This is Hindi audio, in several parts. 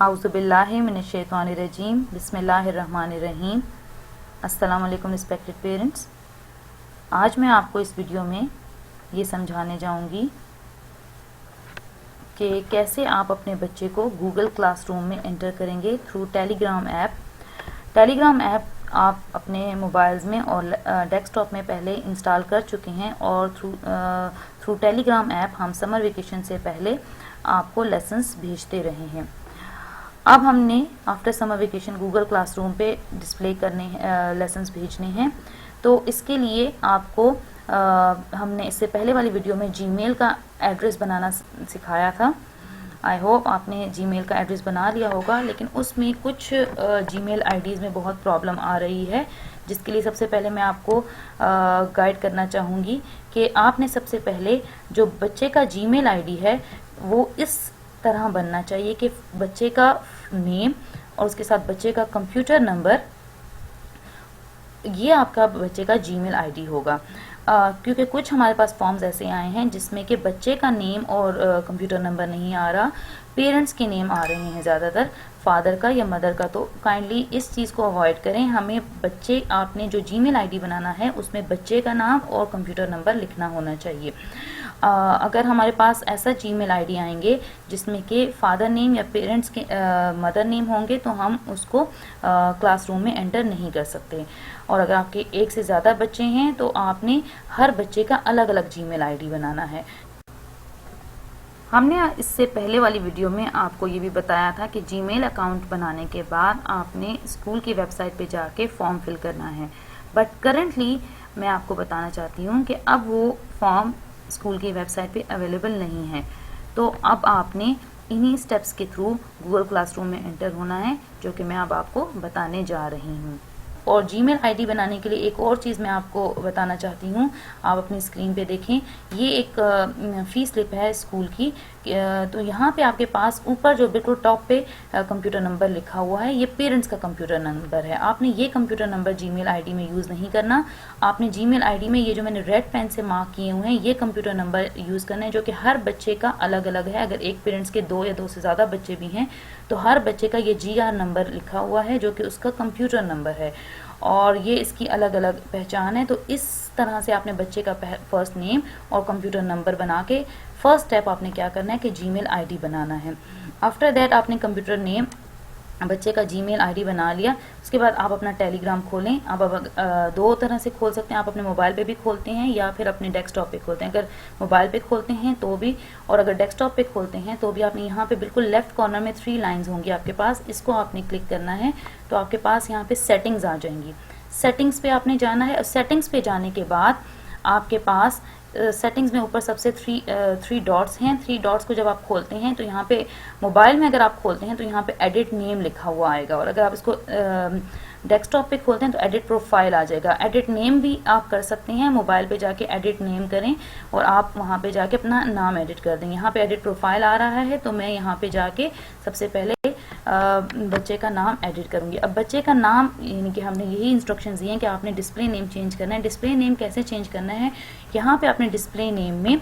आउज़ुबिल्लाहि मिनश्शैतानिर्रजीम बिस्मिल्लाहिर्रहमानिर्रहीम। अस्सलाम वालेकुम रिस्पेक्टेड पेरेंट्स। आज मैं आपको इस वीडियो में ये समझाने जाऊंगी कि कैसे आप अपने बच्चे को गूगल क्लासरूम में एंटर करेंगे through Telegram app. Telegram app आप अपने मोबाइल्स में और डेस्कटॉप में पहले इंस्टॉल कर चुके हैं और थ्रू टेलीग्राम ऐप हम समर वेकेशन से पहले आपको लेसन्स भेजते रहे हैं। अब हमने after summer vacation Google classroom पे डिस्प्ले करने लेसन्स भेजने हैं। तो इसके लिए आपको हमने इससे पहले वाली वीडियो में जीमेल का एड्रेस बनाना सिखाया था। आई होप आपने जीमेल का एड्रेस बना लिया होगा, लेकिन उसमें कुछ जीमेल आईडीज़ में बहुत प्रॉब्लम आ रही है, जिसके लिए सबसे पहले मैं आपको गाइड करना चाहूँगी कि आपने सबसे पहले जो बच्चे का जीमेल आईडी है वो इस तरह बनना चाहिए कि बच्चे का नेम और उसके साथ बच्चे का कंप्यूटर नंबर, ये आपका बच्चे का जीमेल आईडी होगा। क्योंकि कुछ हमारे पास फॉर्म्स ऐसे आए हैं जिसमें कि बच्चे का नेम और कंप्यूटर नंबर नहीं आ रहा, पेरेंट्स के नेम आ रहे हैं ज़्यादातर, फादर का या मदर का। तो काइंडली इस चीज़ को अवॉइड करें। हमें बच्चे आपने जो जीमेल आईडी बनाना है उसमें बच्चे का नाम और कंप्यूटर नंबर लिखना होना चाहिए। अगर हमारे पास ऐसा जीमेल आईडी आएंगे जिसमें कि फादर नेम या पेरेंट्स के मदर नेम होंगे तो हम उसको क्लासरूम में एंटर नहीं कर सकते। और अगर आपके एक से ज़्यादा बच्चे हैं तो आपने हर बच्चे का अलग अलग जीमेल आईडी बनाना है। हमने इससे पहले वाली वीडियो में आपको ये भी बताया था कि जीमेल अकाउंट बनाने के बाद आपने स्कूल की वेबसाइट पे जाके फॉर्म फिल करना है, बट करंटली मैं आपको बताना चाहती हूँ कि अब वो फॉर्म स्कूल की वेबसाइट पे अवेलेबल नहीं है। तो अब आपने इन्हीं स्टेप्स के थ्रू गूगल क्लासरूम में एंटर होना है, जो कि मैं अब आपको बताने जा रही हूँ। और जीमेल आईडी बनाने के लिए एक और चीज़ मैं आपको बताना चाहती हूँ। आप अपनी स्क्रीन पे देखें, ये एक फ़ी स्लिप है स्कूल की। तो यहाँ पे आपके पास ऊपर जो बिल्कुल टॉप पे कंप्यूटर नंबर लिखा हुआ है, ये पेरेंट्स का कंप्यूटर नंबर है। आपने ये कंप्यूटर नंबर जीमेल आईडी में यूज़ नहीं करना। आपने जीमेल आईडी में ये जो मैंने रेड पेन से मार्क किए हुए हैं, ये कंप्यूटर नंबर यूज़ करना है, जो कि हर बच्चे का अलग अलग है। अगर एक पेरेंट्स के 2 या 2 से ज़्यादा बच्चे भी हैं तो हर बच्चे का ये GR नंबर लिखा हुआ है, जो कि उसका कंप्यूटर नंबर है और ये इसकी अलग अलग पहचान है। तो इस तरह से आपने बच्चे का फर्स्ट नेम और कंप्यूटर नंबर बना के फर्स्ट स्टेप आपने क्या करना है कि जीमेल आईडी बनाना है। आफ्टर दैट आपने कंप्यूटर नेम, बच्चे का जीमेल आईडी बना लिया। उसके बाद आप अपना टेलीग्राम खोलें। आप दो तरह से खोल सकते हैं, आप अपने मोबाइल पे भी खोलते हैं या फिर अपने डेस्कटॉप पे खोलते हैं। अगर मोबाइल पे खोलते हैं तो भी, और अगर डेस्कटॉप पे खोलते हैं तो भी आपने यहाँ पे बिल्कुल लेफ्ट कॉर्नर में 3 लाइन्स होंगी आपके पास, इसको आपने क्लिक करना है तो आपके पास यहाँ पे सेटिंग्स आ जाएंगी। सेटिंग्स पे आपने जाना है और सेटिंग्स पे जाने के बाद आपके पास सेटिंग्स में ऊपर सबसे थ्री डॉट्स हैं। 3 डॉट्स को जब आप खोलते हैं तो यहाँ पे मोबाइल में अगर आप खोलते हैं तो यहाँ पे एडिट नेम लिखा हुआ आएगा, और अगर आप इसको डेस्कटॉप पे खोलते हैं तो एडिट प्रोफाइल आ जाएगा। एडिट नेम भी आप कर सकते हैं, मोबाइल पे जाके एडिट नेम करें और आप वहाँ पे जाके अपना नाम एडिट कर दें। यहाँ पे एडिट प्रोफाइल आ रहा है तो मैं यहाँ पे जाके सबसे पहले बच्चे का नाम एडिट करूँगी। अब बच्चे का नाम, यानी कि हमने यही इंस्ट्रक्शंस दिए हैं कि आपने डिस्प्ले नेम चेंज करना है। डिस्प्ले नेम कैसे चेंज करना है, यहाँ पे आपने डिस्प्ले नेम में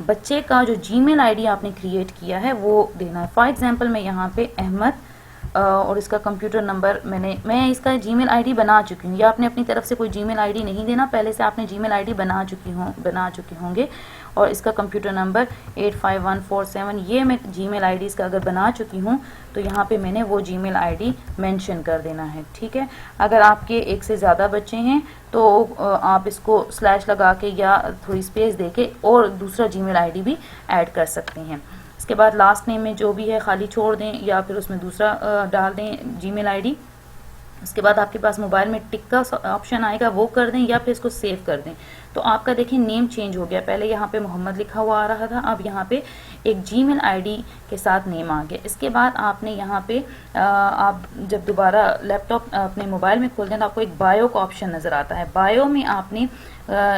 बच्चे का जो जीमेल आईडी आपने क्रिएट किया है वो देना है। फॉर एग्जांपल मैं यहाँ पे अहमद और इसका कंप्यूटर नंबर मैं इसका जीमेल आईडी बना चुकी हूँ, या आपने अपनी तरफ से कोई जीमेल आईडी नहीं देना, पहले से आपने जीमेल आईडी बना चुके होंगे। और इसका कंप्यूटर नंबर 85147, ये मैं जीमेल आईडी इसका अगर बना चुकी हूँ तो यहाँ पे मैंने वो जीमेल आईडी मेंशन कर देना है, ठीक है। अगर आपके एक से ज़्यादा बच्चे हैं तो आप इसको स्लैश लगा के या थोड़ी स्पेस दे के और दूसरा जीमेल आईडी भी ऐड कर सकते हैं। इसके बाद लास्ट नेम में जो भी है खाली छोड़ दें या फिर उसमें दूसरा डाल दें जीमेल आईडी। उसके बाद आपके पास मोबाइल में टिक का ऑप्शन आएगा, वो कर दें या फिर इसको सेव कर दें। तो आपका देखिए नेम चेंज हो गया। पहले यहाँ पे मोहम्मद लिखा हुआ आ रहा था, अब यहाँ पे एक जीमेल आईडी के साथ नेम आ गया। इसके बाद आपने यहाँ पे आप जब दोबारा लैपटॉप अपने मोबाइल में खोलते हैं तो आपको एक बायो का ऑप्शन नज़र आता है। बायो में आपने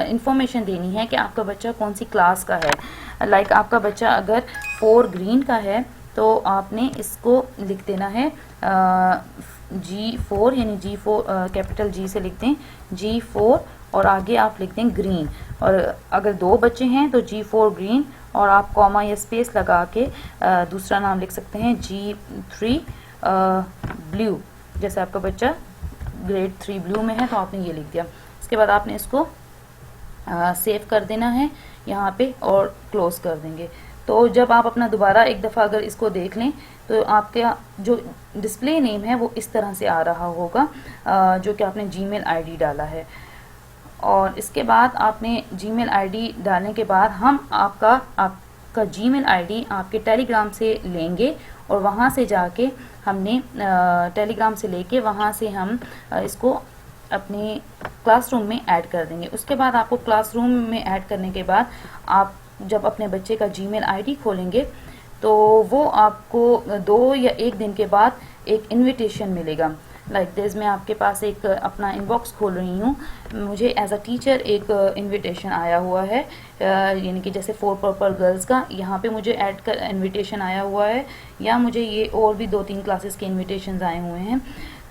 इंफॉर्मेशन देनी है कि आपका बच्चा कौन सी क्लास का है। लाइक आपका बच्चा अगर 4 ग्रीन का है तो आपने इसको लिख देना है G4, यानी G4 कैपिटल G से लिखते हैं G4 और आगे आप लिखते हैं ग्रीन। और अगर 2 बच्चे हैं तो G4 ग्रीन और आप कॉमा या स्पेस लगा के दूसरा नाम लिख सकते हैं G3 ब्लू। जैसे आपका बच्चा ग्रेड 3 ब्लू में है तो आपने ये लिख दिया। इसके बाद आपने इसको सेव कर देना है यहाँ पे और क्लोज कर देंगे। तो जब आप अपना दोबारा एक दफ़ा अगर इसको देख लें तो आपका जो डिस्प्ले नेम है वो इस तरह से आ रहा होगा जो कि आपने जीमेल आईडी डाला है। और इसके बाद आपने जीमेल आईडी डालने के बाद हम आपका जीमेल आईडी आपके टेलीग्राम से लेंगे और वहाँ से जाके हमने टेलीग्राम से लेके वहाँ से हम इसको अपने क्लासरूम में ऐड कर देंगे। उसके बाद आपको क्लासरूम में ऐड करने के बाद आप जब अपने बच्चे का जीमेल आईडी खोलेंगे तो वो आपको 2 या 1 दिन के बाद एक इनविटेशन मिलेगा। लाइक दिस मैं आपके पास एक अपना इनबॉक्स खोल रही हूँ, मुझे एज अ टीचर एक इनविटेशन आया हुआ है, यानी कि जैसे 4 पर्पल गर्ल्स का यहाँ पे मुझे ऐड कर इनविटेशन आया हुआ है, या मुझे ये और भी 2-3 क्लासेस के इनविटेशन आए हुए हैं।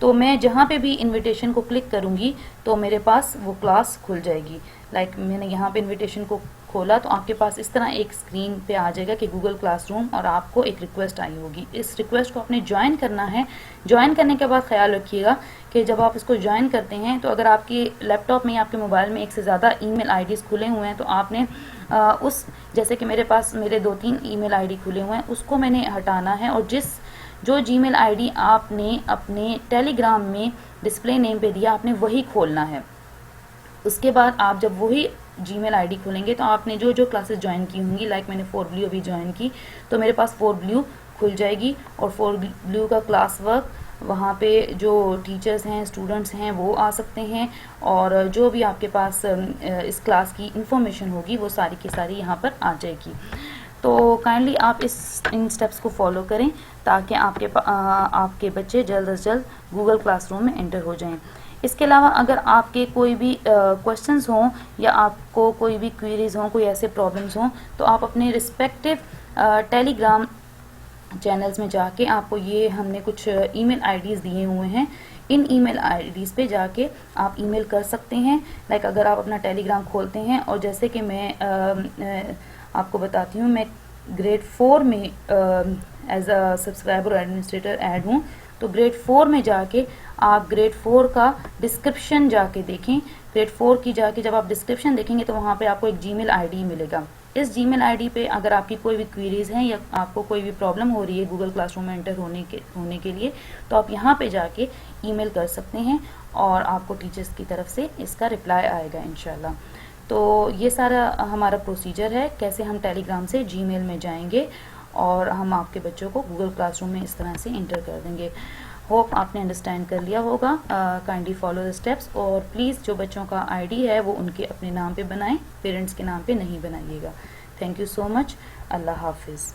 तो मैं जहाँ पे भी इनविटेशन को क्लिक करूँगी तो मेरे पास वो क्लास खुल जाएगी। लाइक मैंने यहाँ पे इनविटेशन को खोला तो आपके पास इस तरह एक स्क्रीन पे आ जाएगा कि गूगल क्लासरूम, और आपको एक रिक्वेस्ट आई होगी। इस रिक्वेस्ट को आपने ज्वाइन करना है। ज्वाइन करने के बाद ख्याल रखिएगा कि जब आप इसको ज्वाइन करते हैं तो अगर आपके लैपटॉप में या आपके मोबाइल में एक से ज़्यादा ईमेल आईडीज़ खुले हुए हैं तो आपने उस जैसे कि मेरे पास मेरे 2-3 ईमेल आईडी खुले हुए हैं उसको मैंने हटाना है, और जो जीमेल आईडी आपने अपने टेलीग्राम में डिस्प्ले नेम पे दिया आपने वही खोलना है। उसके बाद आप जब वही जीमेल आईडी खोलेंगे तो आपने जो जो क्लासेस ज्वाइन की होंगी, लाइक मैंने 4 ब्लू अभी ज्वाइन की तो मेरे पास 4 ब्लू खुल जाएगी, और 4 ब्लू का क्लास वर्क वहाँ पे जो टीचर्स हैं स्टूडेंट्स हैं वो आ सकते हैं, और जो भी आपके पास इस क्लास की इंफॉर्मेशन होगी वो सारी की सारी यहाँ पर आ जाएगी। तो काइंडली आप इन स्टेप्स को फॉलो करें ताकि आपके बच्चे जल्द से जल्द गूगल क्लासरूम में एंटर हो जाएं। इसके अलावा अगर आपके कोई भी क्वेश्चंस हों या आपको कोई भी क्वेरीज हों, कोई ऐसे प्रॉब्लम्स हों, तो आप अपने रिस्पेक्टिव टेलीग्राम चैनल्स में जाके आपको ये हमने कुछ ईमेल आईडीज़ दिए हुए हैं, इन ईमेल आईडीज़ पे जाके आप ईमेल कर सकते हैं। लाइक अगर आप अपना टेलीग्राम खोलते हैं, और जैसे कि मैं आपको बताती हूँ, मैं ग्रेड 4 में as a subscriber administrator add हूँ, तो ग्रेड 4 में जाके आप ग्रेड 4 का डिस्क्रिप्शन जाके देखें। ग्रेड 4 की जाके जब आप डिस्क्रिप्शन देखेंगे तो वहाँ पे आपको एक जीमेल आईडी मिलेगा। इस जीमेल आईडी पे अगर आपकी कोई भी क्वेरीज हैं या आपको कोई भी प्रॉब्लम हो रही है गूगल क्लासरूम में एंटर होने के लिए, तो आप यहाँ पे जाके ईमेल कर सकते हैं और आपको टीचर्स की तरफ से इसका रिप्लाई आएगा इंशाल्लाह। तो ये सारा हमारा प्रोसीजर है कैसे हम टेलीग्राम से जीमेल में जाएंगे और हम आपके बच्चों को गूगल क्लासरूम में इस तरह से इंटर कर देंगे। होप आपने अंडरस्टैंड कर लिया होगा। काइंडली फॉलो द स्टेप्स, और प्लीज़ जो बच्चों का आईडी है वो उनके अपने नाम पे बनाएं, पेरेंट्स के नाम पे नहीं बनाइएगा। Thank you so much. अल्लाह हाफिज़।